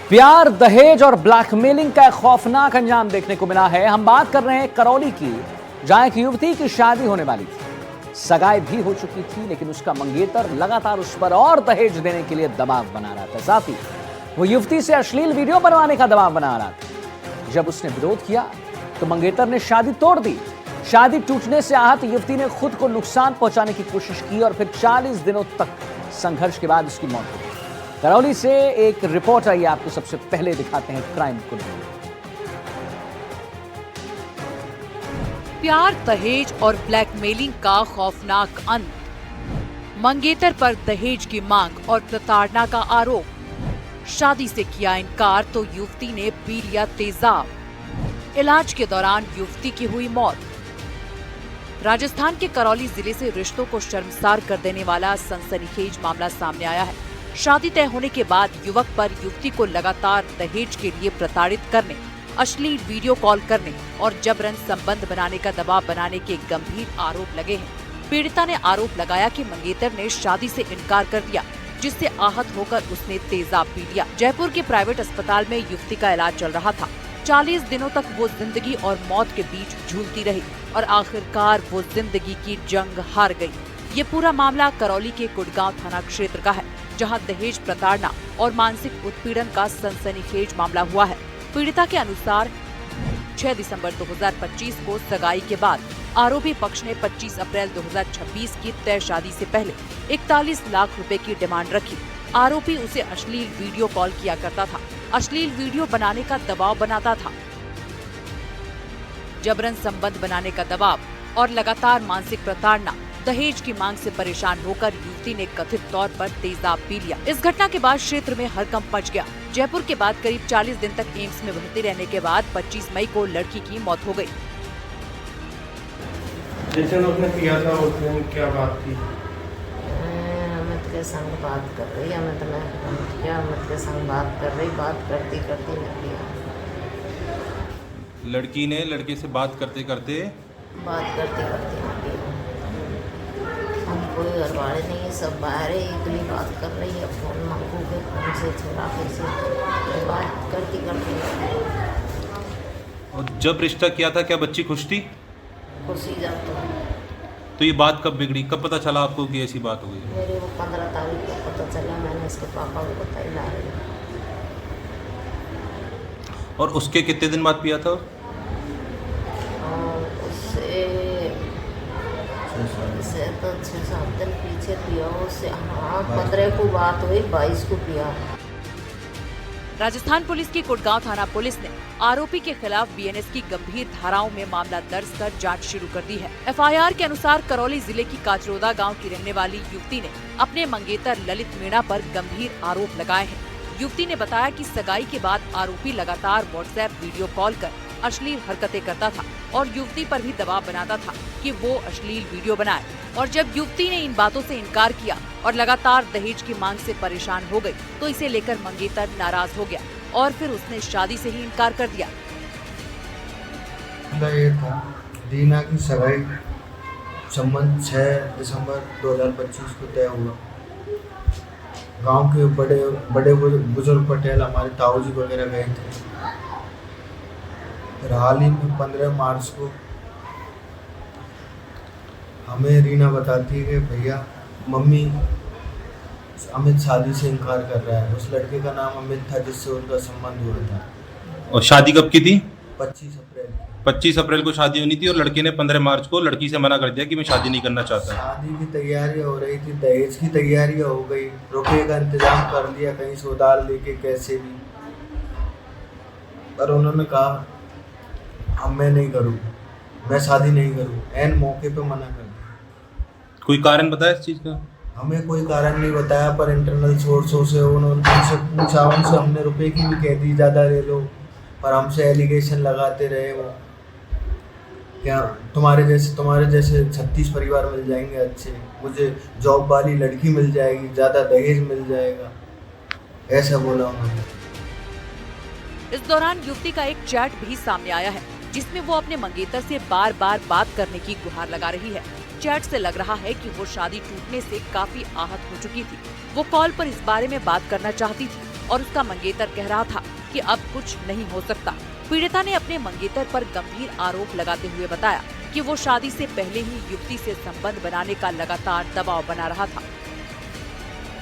प्यार, दहेज और ब्लैकमेलिंग का एक खौफनाक अंजाम देखने को मिला है। हम बात कर रहे हैं करौली की, जहां एक युवती की शादी होने वाली थी। सगाई भी हो चुकी थी, लेकिन उसका मंगेतर लगातार उस पर और दहेज देने के लिए दबाव बना रहा था। साथ ही वो युवती से अश्लील वीडियो बनवाने का दबाव बना रहा था। जब उसने विरोध किया तो मंगेतर ने शादी तोड़ दी। शादी टूटने से आहत युवती ने खुद को नुकसान पहुंचाने की कोशिश की और फिर 40 दिनों तक संघर्ष के बाद उसकी मौत हो गई। करौली से एक रिपोर्ट आई, आपको सबसे पहले दिखाते हैं क्राइम को। प्यार, दहेज और ब्लैकमेलिंग का खौफनाक अंत। मंगेतर पर दहेज की मांग और प्रताड़ना का आरोप। शादी से किया इनकार तो युवती ने पी लिया तेजाब। इलाज के दौरान युवती की हुई मौत। राजस्थान के करौली जिले से रिश्तों को शर्मसार कर देने वाला सनसनीखेज मामला सामने आया है। शादी तय होने के बाद युवक पर युवती को लगातार दहेज के लिए प्रताड़ित करने, अश्लील वीडियो कॉल करने और जबरन संबंध बनाने का दबाव बनाने के गंभीर आरोप लगे हैं। पीड़िता ने आरोप लगाया कि मंगेतर ने शादी से इनकार कर दिया, जिससे आहत होकर उसने तेजाब पी लिया। जयपुर के प्राइवेट अस्पताल में युवती का इलाज चल रहा था। 40 दिनों तक वो जिंदगी और मौत के बीच झूलती रही और आखिरकार वो जिंदगी की जंग हार गई। ये पूरा मामला करौली के कुड़गांव थाना क्षेत्र का है, जहां दहेज प्रताड़ना और मानसिक उत्पीड़न का सनसनीखेज मामला हुआ है। पीड़िता के अनुसार 6 दिसंबर 2025 को सगाई के बाद आरोपी पक्ष ने 25 अप्रैल 2026 की तय शादी से पहले 41 लाख रुपए की डिमांड रखी। आरोपी उसे अश्लील वीडियो कॉल किया करता था, अश्लील वीडियो बनाने का दबाव बनाता था। जबरन संबंध बनाने का दबाव और लगातार मानसिक प्रताड़ना, दहेज की मांग से परेशान होकर युवती ने कथित तौर पर तेजाब पी लिया। इस घटना के बाद क्षेत्र में हड़कंप मच गया। जयपुर के बाद करीब 40 दिन तक एम्स में भर्ती रहने के बाद 25 मई को लड़की की मौत हो गई। जैसे उसने किया था उस दिन क्या बात थी? अमित के संग बात कर रही, अमित ने क्या अमित के संग बात कर रही, बात करती करती न किया। लड़की ने लड़के से बात करते करते न किया। हम कोई घर वाले नहीं है, सब बाहर है, इतनी बात कर रही है। फोन मंगू के फोन से छुड़ा के से बात करती करती। और जब रिश्ता किया था क्या बच्ची खुश थी? खुशी जाता तो ये बात कब बिगड़ी, कब पता चला आपको कि ऐसी बात हो गई? मेरे को 15 तारीख को पता चला, मैंने इसके पापा को बताई ला रही। और उसके कितने दिन बाद पिया था? उससे तो 6-7 दिन पीछे पिया उससे। हाँ, 15 को बात हुई, 22 को पिया। राजस्थान पुलिस की कुड़गांव थाना पुलिस ने आरोपी के खिलाफ बीएनएस की गंभीर धाराओं में मामला दर्ज कर जांच शुरू कर दी है। एफआईआर के अनुसार करौली जिले की काचरोदा गांव की रहने वाली युवती ने अपने मंगेतर ललित मीणा पर गंभीर आरोप लगाए हैं। युवती ने बताया कि सगाई के बाद आरोपी लगातार व्हाट्सएप वीडियो कॉल कर अश्लील हरकतें करता था और युवती पर भी दबाव बनाता था कि वो अश्लील वीडियो बनाए। और जब युवती ने इन बातों से इनकार किया और लगातार दहेज की मांग से परेशान हो गई, तो इसे लेकर मंगेतर नाराज हो गया और फिर उसने शादी से ही इनकार कर दिया। ये था दीना की सगाई संबंध 6 दिसंबर 2025 को तय हुआ। गांव के बड़े बुजुर्ग पटेल हमारे ताऊ जी वगैरह गए थे। फिर हाल ही में 15 मार्च को हमें रीना बताती है कि भैया मम्मी अमित शादी से इनकार कर रहा है। उस लड़के का नाम अमित था जिससे उनका संबंध हुआ था। और शादी कब की थी? 25 अप्रैल। 25 अप्रैल को शादी होनी थी और लड़के ने 15 मार्च को लड़की से मना कर दिया कि मैं शादी नहीं करना चाहता। शादी की तैयारियां हो रही थी, दहेज की तैयारियां हो गई, रुपये का इंतजाम कर लिया कहीं से उधार लेके कैसे भी। पर उन्होंने कहा अब मैं नहीं करूँ, मैं शादी नहीं करूँ। ऐन मौके पे मना कर दिया। कोई कारण बताया इस चीज़ का? हमें कोई कारण नहीं बताया, पर इंटरनल सोर्सों से उन्होंने उनसे पूछा, उनसे हमने रुपए की भी कह दी ज़्यादा ले लो, पर हमसे एलिगेशन लगाते रहे वो क्या तुम्हारे जैसे 36 परिवार मिल जाएंगे अच्छे, मुझे जॉब वाली लड़की मिल जाएगी, ज़्यादा दहेज मिल जाएगा, ऐसा बोला उन्होंने। इस दौरान युवती का एक चैट भी सामने आया है, जिसमें वो अपने मंगेतर से बार बार बात करने की गुहार लगा रही है। चैट से लग रहा है कि वो शादी टूटने से काफी आहत हो चुकी थी। वो कॉल पर इस बारे में बात करना चाहती थी और उसका मंगेतर कह रहा था कि अब कुछ नहीं हो सकता। पीड़िता ने अपने मंगेतर पर गंभीर आरोप लगाते हुए बताया कि वो शादी से पहले ही युवती से संबंध बनाने का लगातार दबाव बना रहा था।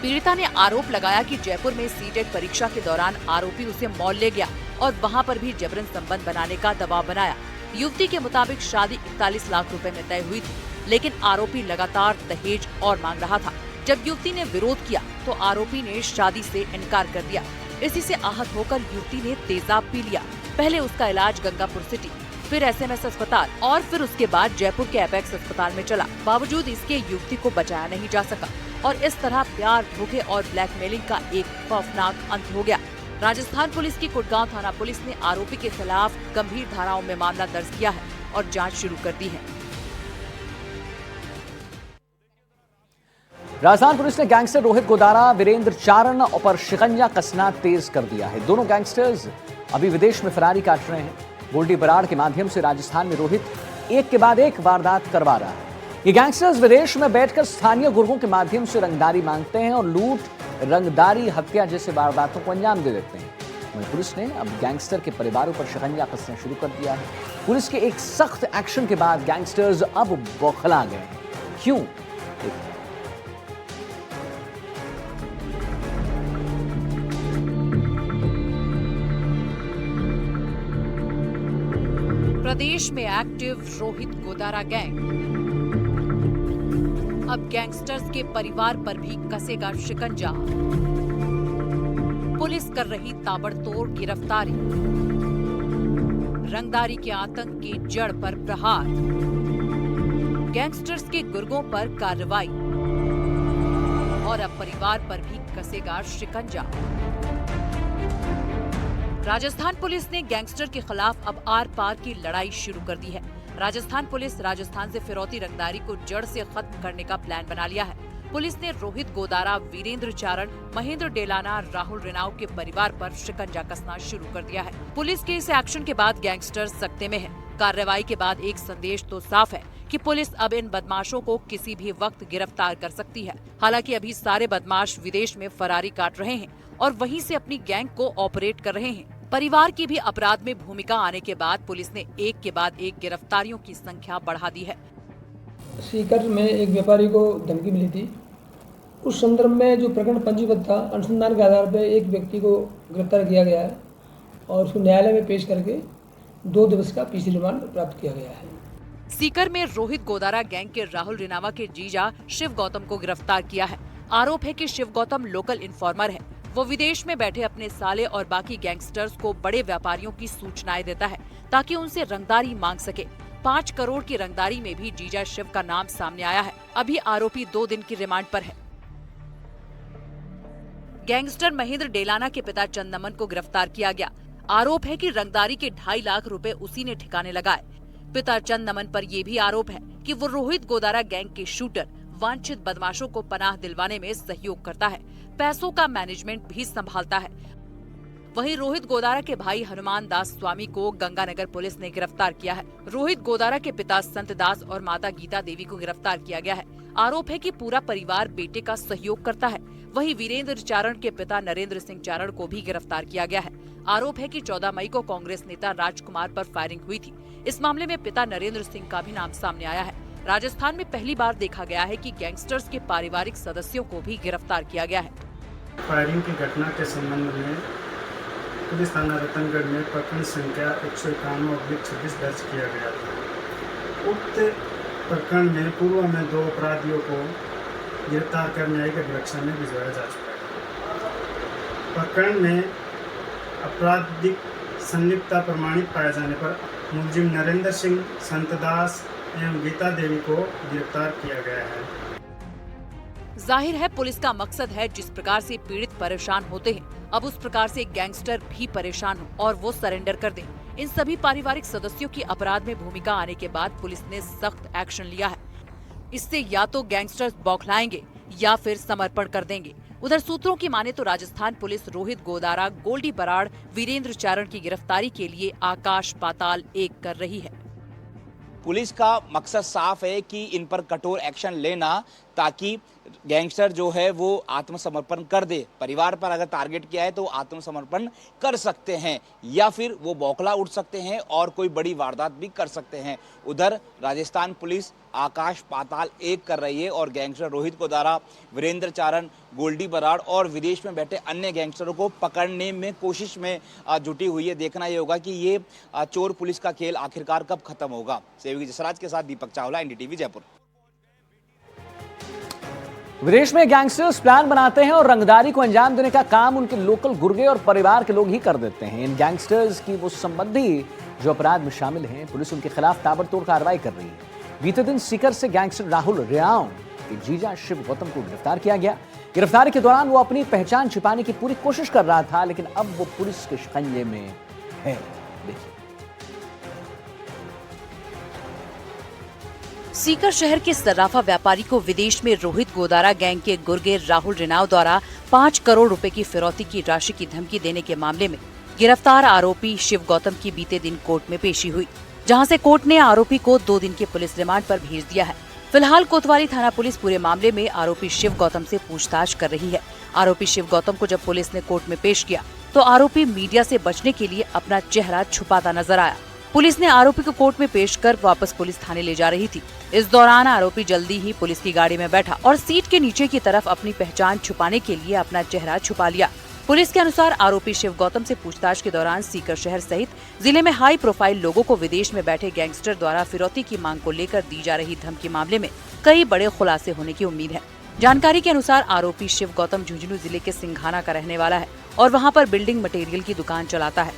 पीड़िता ने आरोप लगाया कि जयपुर में सीटेट परीक्षा के दौरान आरोपी उसे मॉल ले गया और वहां पर भी जबरन संबंध बनाने का दबाव बनाया। युवती के मुताबिक शादी 41 लाख रुपए में तय हुई थी, लेकिन आरोपी लगातार दहेज और मांग रहा था। जब युवती ने विरोध किया तो आरोपी ने शादी से इनकार कर दिया। इसी से आहत होकर युवती ने तेजाब पी लिया। पहले उसका इलाज गंगापुर सिटी, फिर SMS अस्पताल और फिर उसके बाद जयपुर के एपेक्स अस्पताल में चला। बावजूद इसके युवती को बचाया नहीं जा सका और इस तरह प्यार, धोखे और ब्लैकमेलिंग का एक खौफनाक अंत हो गया। राजस्थान पुलिस की कुटगांव थाना पुलिस ने आरोपी के खिलाफ गंभीर धाराओं में मामला दर्ज किया है और जांच शुरू कर दी है। राजस्थान पुलिस ने गैंगस्टर रोहित गोदारा, वीरेंद्र चारण पर शिकंजा कसना तेज कर दिया है। दोनों गैंगस्टर्स अभी विदेश में फरारी काट रहे हैं। गोल्डी बराड़ के माध्यम से राजस्थान में रोहित एक के बाद एक वारदात करवा रहा है। ये गैंगस्टर्स विदेश में बैठकर स्थानीय गुर्गों के माध्यम से रंगदारी मांगते हैं और लूट, रंगदारी, हत्या जैसे वारदातों को अंजाम दे देते हैं। वहीं पुलिस ने अब गैंगस्टर के परिवारों पर शिकंजा कसना शुरू कर दिया है। पुलिस के एक सख्त एक्शन के बाद गैंगस्टर्स अब बौखला गए हैं। क्यों? प्रदेश में एक्टिव रोहित गोदारा गैंग अब गैंगस्टर्स के परिवार पर भी कसेगा शिकंजा। पुलिस कर रही ताबड़तोड़ गिरफ्तारी, रंगदारी के आतंक की जड़ पर प्रहार, गैंगस्टर्स के गुर्गों पर कार्रवाई और अब परिवार पर भी कसेगा शिकंजा। राजस्थान पुलिस ने गैंगस्टर के खिलाफ अब आर पार की लड़ाई शुरू कर दी है। राजस्थान पुलिस राजस्थान से फिरौती रंगदारी को जड़ से खत्म करने का प्लान बना लिया है। पुलिस ने रोहित गोदारा, वीरेंद्र चारण, महेंद्र डेलाना, राहुल रिनाव के परिवार पर शिकंजा कसना शुरू कर दिया है। पुलिस के इस एक्शन के बाद गैंगस्टर सख्ते में है। कार्रवाई के बाद एक संदेश तो साफ है कि पुलिस अब इन बदमाशों को किसी भी वक्त गिरफ्तार कर सकती है। हालांकि अभी सारे बदमाश विदेश में फरारी काट रहे हैं और वहीं से अपनी गैंग को ऑपरेट कर रहे हैं। परिवार की भी अपराध में भूमिका आने के बाद पुलिस ने एक के बाद एक गिरफ्तारियों की संख्या बढ़ा दी है। सीकर में एक व्यापारी को धमकी मिली थी। उस संदर्भ में जो प्रकरण पंजीबद्ध था, अनुसंधान के आधार पर एक व्यक्ति को गिरफ्तार किया गया है और उसको न्यायालय में पेश करके 2 दिवस का पीसी रिमांड प्राप्त किया गया है। सीकर में रोहित गोदारा गैंग के राहुल रिनावा के जीजा शिव गौतम को गिरफ्तार किया है। आरोप है कि शिव गौतम लोकल इन्फॉर्मर है। वो विदेश में बैठे अपने साले और बाकी गैंगस्टर्स को बड़े व्यापारियों की सूचनाएं देता है ताकि उनसे रंगदारी मांग सके। 5 करोड़ की रंगदारी में भी जीजा शिव का नाम सामने आया है। अभी आरोपी 2 दिन की रिमांड पर है। गैंगस्टर महेंद्र डेलाना के पिता चंदमन को गिरफ्तार किया गया। आरोप है कि रंगदारी के 2.5 लाख रुपए उसी ने ठिकाने लगाए। पिता चंदमन पर यह भी आरोप है कि वो रोहित गोदारा गैंग के शूटर, वांछित बदमाशों को पनाह दिलवाने में सहयोग करता है, पैसों का मैनेजमेंट भी संभालता है। वहीं रोहित गोदारा के भाई हनुमान दास स्वामी को गंगानगर पुलिस ने गिरफ्तार किया है। रोहित गोदारा के पिता संत दास और माता गीता देवी को गिरफ्तार किया गया है। आरोप है कि पूरा परिवार बेटे का सहयोग करता है। वहीं वीरेंद्र चारण के पिता नरेंद्र सिंह चारण को भी गिरफ्तार किया गया है। आरोप है कि 14 मई को कांग्रेस नेता राजकुमार पर फायरिंग हुई थी। इस मामले में पिता नरेंद्र सिंह का भी नाम सामने आया है। राजस्थान में पहली बार देखा गया है कि गैंगस्टर्स के पारिवारिक सदस्यों को भी गिरफ्तार किया गया है। फायरिंग की घटना के संबंध में पुलिस थाना रतनगढ़ में प्रकरण संख्या 191/26 दर्ज किया गया था। उक्त प्रकरण में पूर्व में 2 अपराधियों को गिरफ्तार कर न्यायिक अभिरक्षा में भिजवाया जा चुका है। प्रकरण में आपराधिक संलिप्तता प्रमाणित पाए जाने पर मुलजिम नरेंद्र सिंह, संतदास एवं गीता देवी को गिरफ्तार किया गया है। जाहिर है पुलिस का मकसद है जिस प्रकार से पीड़ित परेशान होते हैं, अब उस प्रकार से गैंगस्टर भी परेशान हो और वो सरेंडर कर दें। इन सभी पारिवारिक सदस्यों की अपराध में भूमिका आने के बाद पुलिस ने सख्त एक्शन लिया है। इससे या तो गैंगस्टर्स बौखलाएंगे या फिर समर्पण कर देंगे। उधर सूत्रों की माने तो राजस्थान पुलिस रोहित गोदारा, गोल्डी बराड़, वीरेंद्र चारण की गिरफ्तारी के लिए आकाश पाताल एक कर रही है। पुलिस का मकसद साफ है कि इन पर कठोर एक्शन लेना, ताकि गैंगस्टर जो है वो आत्मसमर्पण कर दे। परिवार पर अगर टारगेट किया है तो आत्मसमर्पण कर सकते हैं या फिर वो बौखला उठ सकते हैं और कोई बड़ी वारदात भी कर सकते हैं। उधर राजस्थान पुलिस आकाश पाताल एक कर रही है और गैंगस्टर रोहित कोदारा, वीरेंद्र चारण, गोल्डी बराड़ और विदेश में बैठे अन्य गैंगस्टरों को पकड़ने में कोशिश में जुटी हुई है। देखना ये होगा कि ये चोर पुलिस का खेल आखिरकार कब खत्म होगा। सेवकी जसराज के साथ दीपक चावला, एनडीटीवी जयपुर। विदेश में गैंगस्टर्स प्लान बनाते हैं और रंगदारी को अंजाम देने का काम उनके लोकल गुर्गे और परिवार के लोग ही कर देते हैं। इन गैंगस्टर्स की वो संबंधी जो अपराध में शामिल हैं, पुलिस उनके खिलाफ ताबड़तोड़ कार्रवाई कर रही है। बीते दिन सीकर से गैंगस्टर राहुल रिणाव के जीजा शिव गौतम को गिरफ्तार किया गया। गिरफ्तारी के दौरान वो अपनी पहचान छिपाने की पूरी कोशिश कर रहा था, लेकिन अब वो पुलिस के शिकंजे में है। देखिए, सीकर शहर के सर्राफा व्यापारी को विदेश में रोहित गोदारा गैंग के गुर्गे राहुल रिणाव द्वारा 5 करोड़ रुपए की फिरौती की राशि की धमकी देने के मामले में गिरफ्तार आरोपी शिव गौतम की बीते दिन कोर्ट में पेशी हुई, जहां से कोर्ट ने आरोपी को 2 दिन के पुलिस रिमांड पर भेज दिया है। फिलहाल कोतवाली थाना पुलिस पूरे मामले में आरोपी शिव गौतम से पूछताछ कर रही है। आरोपी शिव गौतम को जब पुलिस ने कोर्ट में पेश किया तो आरोपी मीडिया से बचने के लिए अपना चेहरा छुपाता नजर आया। पुलिस ने आरोपी को कोर्ट में पेश कर वापस पुलिस थाने ले जा रही थी। इस दौरान आरोपी जल्दी ही पुलिस की गाड़ी में बैठा और सीट के नीचे की तरफ अपनी पहचान छुपाने के लिए अपना चेहरा छुपा लिया। पुलिस के अनुसार आरोपी शिव गौतम से पूछताछ के दौरान सीकर शहर सहित जिले में हाई प्रोफाइल लोगों को विदेश में बैठे गैंगस्टर द्वारा फिरौती की मांग को लेकर दी जा रही धमकी मामले में कई बड़े खुलासे होने की उम्मीद है। जानकारी के अनुसार आरोपी शिव गौतम झुंझुनू जिले के सिंघाना का रहने वाला है और वहाँ पर बिल्डिंग मटेरियल की दुकान चलाता है।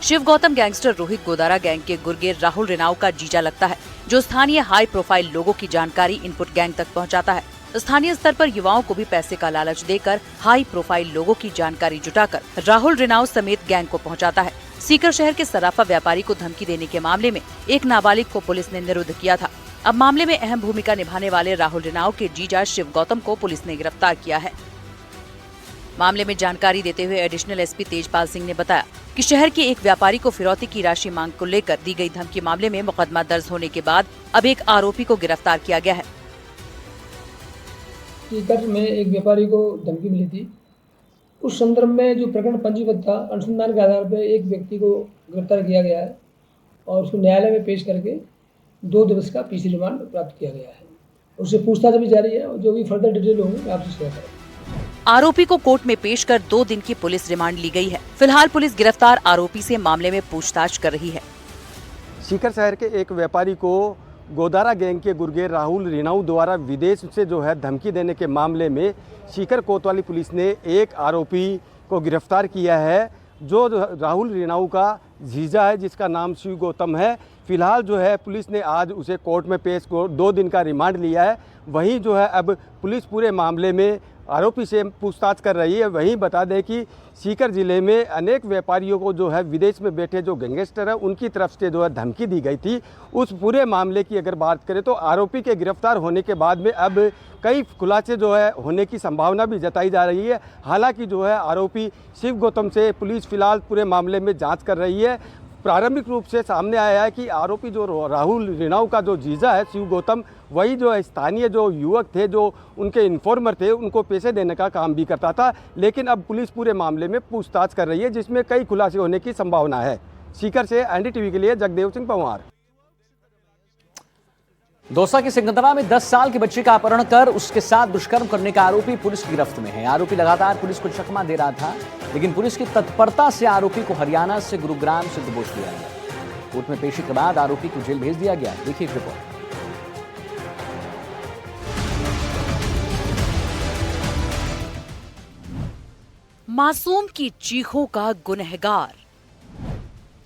शिव गौतम गैंगस्टर रोहित गोदारा गैंग के गुर्गे राहुल रिणाव का जीजा लगता है, जो स्थानीय हाई प्रोफाइल लोगों की जानकारी इनपुट गैंग तक पहुंचाता है। स्थानीय स्तर पर युवाओं को भी पैसे का लालच देकर हाई प्रोफाइल लोगों की जानकारी जुटाकर राहुल रिणाव समेत गैंग को पहुंचाता है। सीकर शहर के सराफा व्यापारी को धमकी देने के मामले में एक नाबालिग को पुलिस ने निरुद्ध किया था। अब मामले में अहम भूमिका निभाने वाले राहुल रिणाव के जीजा शिव गौतम को पुलिस ने गिरफ्तार किया है। मामले में जानकारी देते हुए एडिशनल एसपी तेजपाल सिंह ने बताया कि शहर के एक व्यापारी को फिरौती की राशि मांग को लेकर दी गई धमकी मामले में मुकदमा दर्ज होने के बाद अब एक आरोपी को गिरफ्तार किया गया है। सीकर में एक व्यापारी को धमकी मिली थी। उस संदर्भ में जो प्रकरण पंजीबद्ध था, अनुसंधान के आधार पर एक व्यक्ति को गिरफ्तार किया गया है और उसको न्यायालय में पेश करके 2 दिवस का पीसी रिमांड प्राप्त किया गया है। उससे पूछताछ भी जारी है और जो भी फर्दर डिटेल होंगे आपसे शेयर करेंगे। आरोपी को कोर्ट में पेश कर 2 दिन की पुलिस रिमांड ली गई है। फिलहाल पुलिस गिरफ्तार आरोपी से मामले में पूछताछ कर रही है। सीकर शहर के एक व्यापारी को गोदारा गैंग के गुर्गे राहुल रिणाव द्वारा विदेश से जो है धमकी देने के मामले में सीकर कोतवाली पुलिस ने एक आरोपी को गिरफ्तार किया है, जो राहुल रिणाव का जीजा है, जिसका नाम शिव गौतम है। फिलहाल जो है पुलिस ने आज उसे कोर्ट में पेश को 2 दिन का रिमांड लिया है। वहीं जो है अब पुलिस पूरे मामले में आरोपी से पूछताछ कर रही है। वहीं बता दें कि सीकर जिले में अनेक व्यापारियों को जो है विदेश में बैठे जो गैंगस्टर है उनकी तरफ से जो है धमकी दी गई थी। उस पूरे मामले की अगर बात करें तो आरोपी के गिरफ्तार होने के बाद में अब कई खुलासे जो है होने की संभावना भी जताई जा रही है। हालांकि जो है आरोपी शिव गौतम से पुलिस फिलहाल पूरे मामले में जाँच कर रही है। प्रारंभिक रूप से सामने आया है कि आरोपी जो राहुल रिणाव का जो जीजा है शिव गौतम, वही जो स्थानीय जो युवक थे, जो उनके इन्फॉर्मर थे, उनको पैसे देने का काम भी करता था। लेकिन अब पुलिस पूरे मामले में पूछताछ कर रही है, जिसमें कई खुलासे होने की संभावना है। सीकर से एनडीटीवी के लिए जगदेव सिंह पंवार। दौसा के सिकंदरा में 10 साल की बच्ची का अपहरण कर उसके साथ दुष्कर्म करने का आरोपी पुलिस की गिरफ्त में है। आरोपी लगातार पुलिस को चकमा दे रहा था, लेकिन पुलिस की तत्परता से आरोपी को हरियाणा से गुरुग्राम से दबोच लिया गया। कोर्ट में पेशी के बाद आरोपी को जेल भेज दिया गया। देखिए रिपोर्ट। मासूम की चीखों का गुनहगार,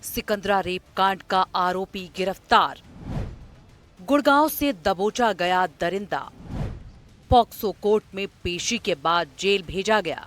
सिकंदरा रेप कांड का आरोपी गिरफ्तार। गुड़गांव से दबोचा गया दरिंदा, पॉक्सो कोर्ट में पेशी के बाद जेल भेजा गया।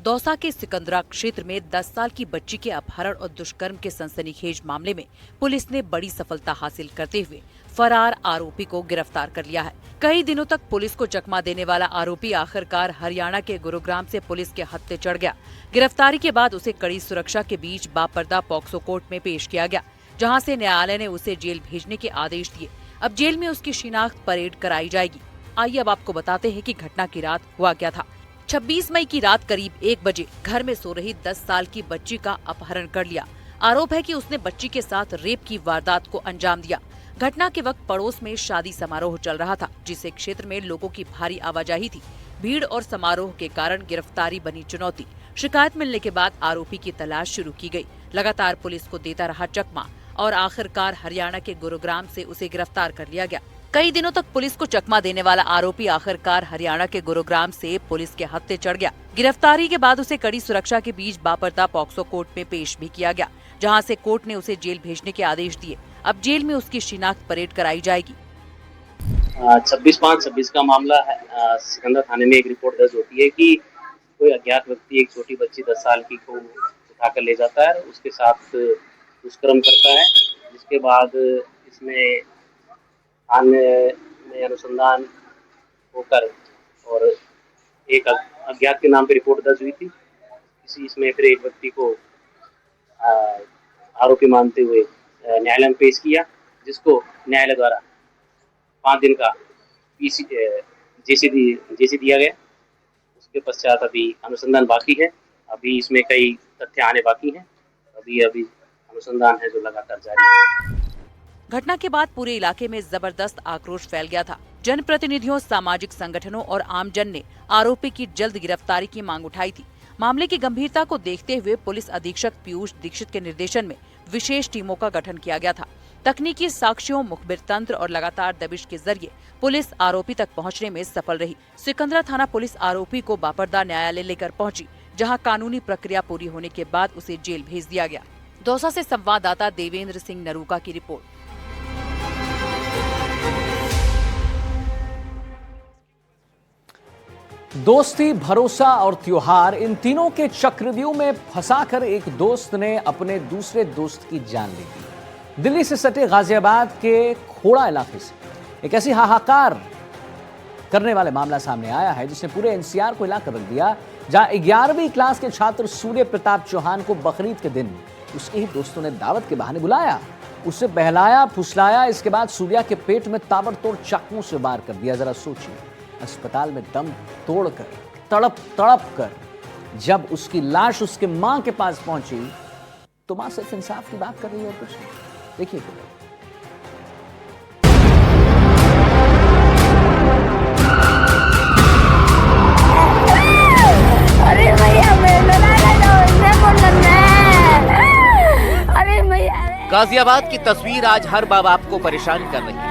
दौसा के सिकंदरा क्षेत्र में 10 साल की बच्ची के अपहरण और दुष्कर्म के सनसनीखेज मामले में पुलिस ने बड़ी सफलता हासिल करते हुए फरार आरोपी को गिरफ्तार कर लिया है। कई दिनों तक पुलिस को चकमा देने वाला आरोपी आखिरकार हरियाणा के गुरुग्राम से पुलिस के हत्थे चढ़ गया। गिरफ्तारी के बाद उसे कड़ी सुरक्षा के बीच बापर्दा पॉक्सो कोर्ट में पेश किया गया, जहां से न्यायालय ने उसे जेल भेजने के आदेश दिए। अब जेल में उसकी शिनाख्त परेड कराई जाएगी। आइए अब आपको बताते हैं कि घटना की रात हुआ क्या था। 26 मई की रात करीब 1 बजे घर में सो रही 10 साल की बच्ची का अपहरण कर लिया। आरोप है कि उसने बच्ची के साथ रेप की वारदात को अंजाम दिया। घटना के वक्त पड़ोस में शादी समारोह चल रहा था, जिससे क्षेत्र में लोगों की भारी आवाजाही थी। भीड़ और समारोह के कारण गिरफ्तारी बनी चुनौती। शिकायत मिलने के बाद आरोपी की तलाश शुरू की गई। लगातार पुलिस को देता रहा चकमा और आखिरकार हरियाणा के गुरुग्राम से उसे गिरफ्तार कर लिया गया। कई दिनों तक पुलिस को चकमा देने वाला आरोपी आखिरकार हरियाणा के गुरुग्राम से पुलिस के हत्थे चढ़ गया। गिरफ्तारी के बाद उसे कड़ी सुरक्षा के बीच बापरता पॉक्सो कोर्ट में पेश भी किया गया, जहां से कोर्ट ने उसे जेल भेजने के आदेश दिए। अब जेल में उसकी शिनाख्त परेड कराई जाएगी। 26/5/26 का मामला है। सिकंदर थाने में एक रिपोर्ट दर्ज होती है कि कोई अज्ञात व्यक्ति एक छोटी बच्ची 10 साल की को उठाकर ले जाता है, उसके साथ दुष्कर्म करता है, जिसके बाद इसमें थाने में अनुसंधान होकर और एक अज्ञात के नाम पे रिपोर्ट दर्ज हुई थी। इसमें फिर एक व्यक्ति को आरोपी मानते हुए न्यायालय में पेश किया, जिसको न्यायालय द्वारा 5 दिन का जेसी दिया गया। उसके पश्चात अभी अनुसंधान बाकी है। अभी इसमें कई तथ्य आने बाकी हैं। अभी अनुसंधान है जो लगातार जारी है। घटना के बाद पूरे इलाके में जबरदस्त आक्रोश फैल गया था। जनप्रतिनिधियों, सामाजिक संगठनों और आमजन ने आरोपी की जल्द गिरफ्तारी की मांग उठाई थी। मामले की गंभीरता को देखते हुए पुलिस अधीक्षक पीयूष दीक्षित के निर्देशन में विशेष टीमों का गठन किया गया था। तकनीकी साक्ष्यों, मुखबिर तंत्र और लगातार दबिश के जरिए पुलिस आरोपी तक पहुंचने में सफल रही। सिकंदरा थाना पुलिस आरोपी को बापरदा न्यायालय लेकर पहुंची, जहां कानूनी प्रक्रिया पूरी होने के बाद उसे जेल भेज दिया गया। दौसा से संवाददाता देवेंद्र सिंह नरूका की रिपोर्ट। दोस्ती, भरोसा और त्योहार, इन तीनों के चक्रव्यूह में फंसाकर एक दोस्त ने अपने दूसरे दोस्त की जान ली थी। दिल्ली से सटे गाजियाबाद के खोड़ा इलाके से एक ऐसी हाहाकार करने वाले मामला सामने आया है जिसने पूरे एनसीआर को हिलाकर रख दिया, जहां 11वीं क्लास के छात्र सूर्य प्रताप चौहान को बकरीद के दिन उसके ही दोस्तों ने दावत के बहाने बुलाया, उसे बहलाया, फुसलाया। इसके बाद सूर्या के पेट में ताबड़तोड़ चाकुओं से वार कर दिया। जरा सोचिए, अस्पताल में दम तोड़कर, तड़प कर जब उसकी लाश उसके मां के पास पहुंची तो मां सिर्फ इंसाफ की बात कर रही है और कुछ नहीं। देखिए अरे भैया गाजियाबाद की तस्वीर आज हर माँ बाप को परेशान कर रही है।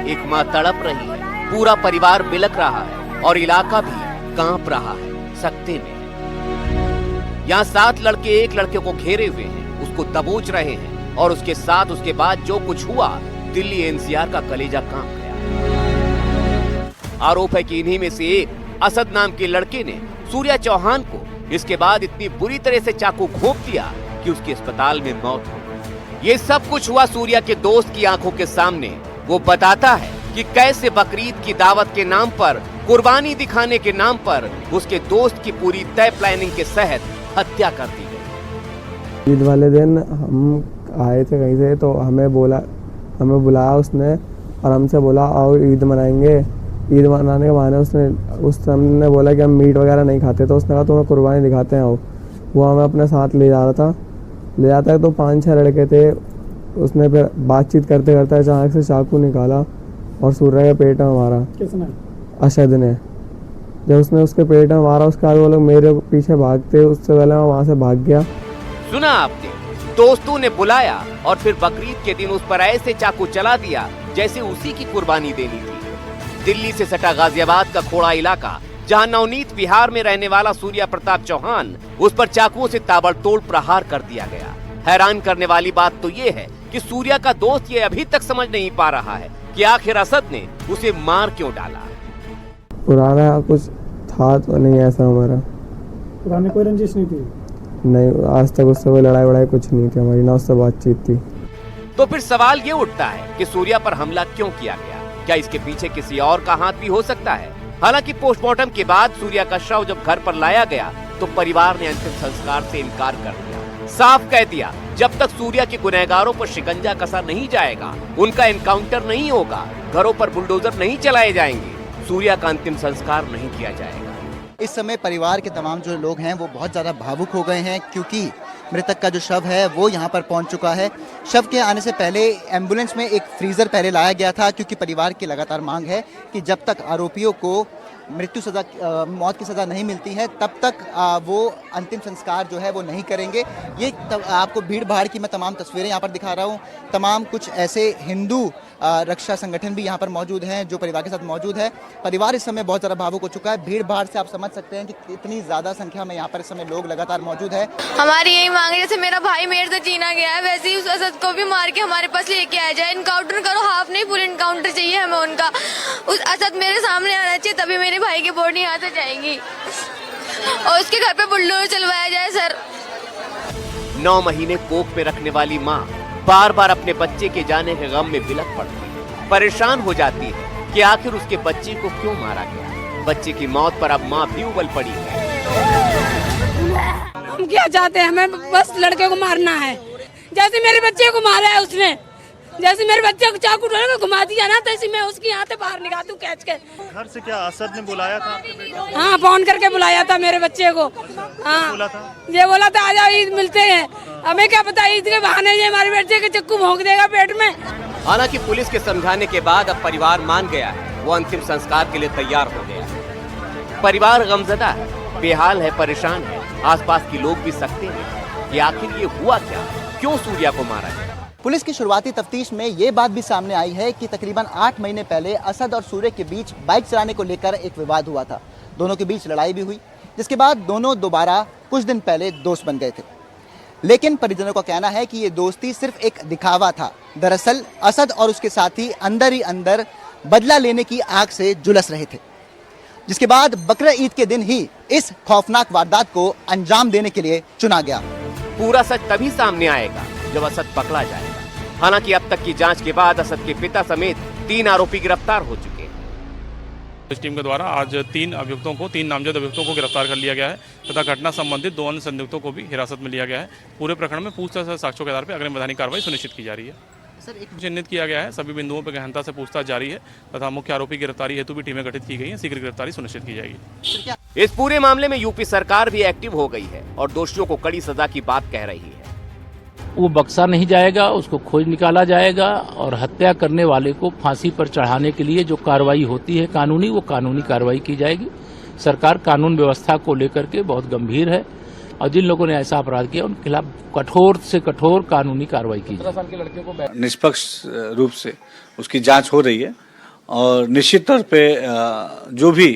एक माँ तड़प रही है, पूरा परिवार बिलख रहा है और इलाका भी कांप रहा है सकते में। यहाँ 7 लड़के एक लड़के को घेरे हुए हैं, उसको दबोच रहे हैं और उसके साथ उसके बाद जो कुछ हुआ, दिल्ली एनसीआर का कलेजा कांप गया। आरोप है कि इन्हीं में से एक असद नाम के लड़के ने सूर्या चौहान को इसके बाद इतनी बुरी तरह से चाकू घोंप दिया कि उसकी अस्पताल में मौत हो गई। ये सब कुछ हुआ सूर्या के दोस्त की आंखों के सामने। वो बताता है कि कैसे बकरीद की दावत के नाम पर, कुर्बानी दिखाने के नाम पर उसके दोस्त की पूरी तय प्लानिंग के तहत हत्या कर दी गई। ईद वाले दिन हम आए थे कहीं से, तो हमें बुलाया उसने और हमसे बोला आओ ईद मनाएंगे। ईद मनाने के बहाने उस हमने बोला कि हम मीट वगैरह नहीं खाते, तो उसने कहा तुम्हें कुर्बानी दिखाते हैं आओ। वो हमें अपने साथ ले जा रहा था। ले जाता है तो 5-6 लड़के थे। उसने फिर बातचीत करते करते अचानक से चाकू निकाला और सूर्य के पेट में मारा। किसने? अशद ने। जब उसने उसके पेट में मारा, उसके बाद वो लोग मेरे पीछे भागते, उससे पहले मैं वहाँ से भाग गया। सुना आपने, दोस्तों ने बुलाया और फिर बकरीद के दिन उस पर ऐसे चाकू चला दिया जैसे उसी की कुर्बानी देनी थी। दिल्ली से सटा गाजियाबाद का खोड़ा इलाका, जहां नवनीत विहार में रहने वाला सूर्या प्रताप चौहान, उस पर चाकुओं से ताबड़तोड़ प्रहार कर दिया गया। हैरान करने वाली बात तो ये है कि सूर्या का दोस्त ये अभी तक समझ नहीं पा रहा है कि आखिर असद ने उसे मार क्यों डाला। पुराना कुछ था तो नहीं ऐसा हमारा। पुराने कोई रंजिश नहीं थी? नहीं, आज तक उससे कोई लड़ाई वड़ाई कुछ नहीं थी हमारी, ना उससे बातचीत थी। तो फिर सवाल ये उठता है कि सूर्या पर हमला क्यों किया गया? क्या इसके पीछे किसी और का हाथ भी हो सकता है? हालांकि पोस्टमार्टम के बाद सूर्या का शव जब घर पर लाया गया तो परिवार ने अंतिम संस्कार से इनकार कर दिया। साफ कह दिया, जब तक सूर्या के गुनहगारों पर शिकंजा कसा नहीं जाएगा, उनका एनकाउंटर नहीं होगा, घरों पर बुलडोजर नहीं चलाए जाएंगे, सूर्या का अंतिम संस्कार नहीं किया जाएगा। इस समय परिवार के तमाम जो लोग हैं वो बहुत ज़्यादा भावुक हो गए हैं, क्योंकि मृतक का जो शव है वो यहाँ पर पहुँच चुका है। शव के आने से पहले एम्बुलेंस में एक फ्रीज़र पहले लाया गया था, क्योंकि परिवार की लगातार मांग है कि जब तक आरोपियों को मौत की सज़ा नहीं मिलती है तब तक वो अंतिम संस्कार जो है वो नहीं करेंगे। ये आपको भीड़ भाड़ की मैं तमाम तस्वीरें यहाँ पर दिखा रहा हूँ। तमाम कुछ ऐसे हिंदू रक्षा संगठन भी यहाँ पर मौजूद हैं जो परिवार के साथ मौजूद है। परिवार इस समय बहुत ज़्यादा भावुक हो चुका है। भीड़ भाड़ से आप समझ सकते हैं कि इतनी ज़्यादा संख्या में यहाँ पर इस समय लोग लगातार मौजूद है। हमारी यही मांग है, जैसे मेरा भाई मेरे से जीना गया है वैसे ही उस असद को भी मार के हमारे पास लेके आ जाए। इनकाउंटर करो, हाफ नहीं फुल इनकाउंटर चाहिए हमें उनका। उस असद मेरे सामने आना चाहिए, तभी मेरे भाई की बॉडी यहाँ से जाएगी और उसके घर पे बुलडोजर चलवाया जाए। सर 9 महीने कोख में रखने वाली माँ बार बार अपने बच्चे के जाने के गम में बिलख पड़ती है, परेशान हो जाती है कि आखिर उसके बच्चे को क्यों मारा गया। बच्चे की मौत पर अब माँ भी उबल पड़ी है। हम क्या चाहते हैं, हमें बस लड़के को मारना है। जैसे मेरे बच्चे को मारा है उसने, जैसे मेरे बच्चे को चाकू डोल घुमा दिया ना, तैसे मैं उसकी यहाँ से बाहर निकाल दूं कैच के। घर से क्या असद ने बुलाया था? हाँ, फोन करके बुलाया था मेरे बच्चे को। हाँ, ये बोला था आ जाओ ईद मिलते हैं। हमें क्या पता ईद के बहाने ये हमारे बच्चे के चक्कू भोंक देगा पेट में। हालांकि पुलिस के समझाने के बाद अब परिवार मान गया है, वो अंतिम संस्कार के लिए तैयार हो गया है। परिवार गमजदा है, बेहाल है, परेशान है। आसपास के लोग भी सकते हैं कि आखिर ये हुआ क्या, क्यों सूर्या को मारा गया। पुलिस की शुरुआती तफ्तीश में ये बात भी सामने आई है कि तकरीबन 8 महीने पहले असद और सूर्य के बीच बाइक चलाने को लेकर एक विवाद हुआ था। दोनों के बीच लड़ाई भी हुई, जिसके बाद दोनों दोबारा कुछ दिन पहले दोस्त बन गए थे। लेकिन परिजनों का कहना है कि ये दोस्ती सिर्फ एक दिखावा था। दरअसल असद और उसके साथी अंदर ही अंदर बदला लेने की आग से झुलस रहे थे, जिसके बाद बकरा ईद के दिन ही इस खौफनाक वारदात को अंजाम देने के लिए चुना गया। पूरा सच तभी सामने आएगा जब असद पकड़ा जाएगा। हालांकि अब तक की जांच के बाद असद के पिता समेत 3 आरोपी गिरफ्तार हो चुके हैं। इस टीम के द्वारा आज 3 नामजद अभियुक्तों को गिरफ्तार कर लिया गया है तथा घटना संबंधित 2 अन्य संदिग्धों को भी हिरासत में लिया गया है। पूरे प्रकरण में पूछताछ साक्ष्यों के आधार पर अग्रिम वैधानिक कार्रवाई सुनिश्चित की जा रही है। चिन्हित किया गया है, सभी बिंदुओं पर गहनता से पूछताछ जारी है तथा मुख्य आरोपी गिरफ्तारी हेतु भी टीमें गठित की गई हैं। शीघ्र गिरफ्तारी सुनिश्चित की जाएगी। इस पूरे मामले में यूपी सरकार भी एक्टिव हो गई है और दोषियों को कड़ी सजा की बात कह रही है। वो बख्शा नहीं जाएगा, उसको खोज निकाला जाएगा और हत्या करने वाले को फांसी पर चढ़ाने के लिए जो कार्रवाई होती है कानूनी, वो कानूनी कार्रवाई की जाएगी। सरकार कानून व्यवस्था को लेकर के बहुत गंभीर है और जिन लोगों ने ऐसा अपराध किया उनके खिलाफ कठोर से कठोर कानूनी कार्रवाई की जाए। निष्पक्ष रूप से उसकी जांच हो रही है और निश्चित तौर पे जो भी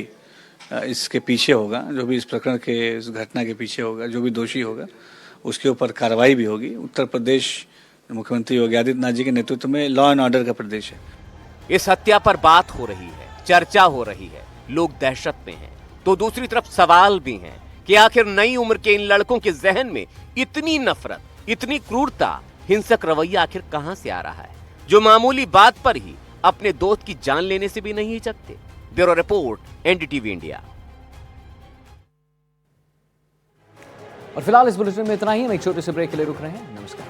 इसके पीछे होगा, जो भी इस प्रकरण के इस घटना के पीछे होगा, जो भी दोषी होगा उसके ऊपर कार्रवाई भी होगी। उत्तर प्रदेश मुख्यमंत्री योगी आदित्यनाथ जी के नेतृत्व में लॉ एंड ऑर्डर का प्रदेश है। इस हत्या पर बात हो रही है, चर्चा हो रही है, लोग दहशत में हैं, तो दूसरी तरफ सवाल भी हैं कि आखिर नई उम्र के इन लड़कों के जहन में इतनी नफरत, इतनी क्रूरता, हिंसक रवैया आखिर कहां से आ रहा है, जो मामूली बात पर ही अपने दोस्त की जान लेने से भी नहीं हिचकते। Bureau report, NDTV India. और फिलहाल इस बुलेटिन में इतना ही। हम एक छोटे से ब्रेक के लिए रुक रहे हैं। नमस्कार।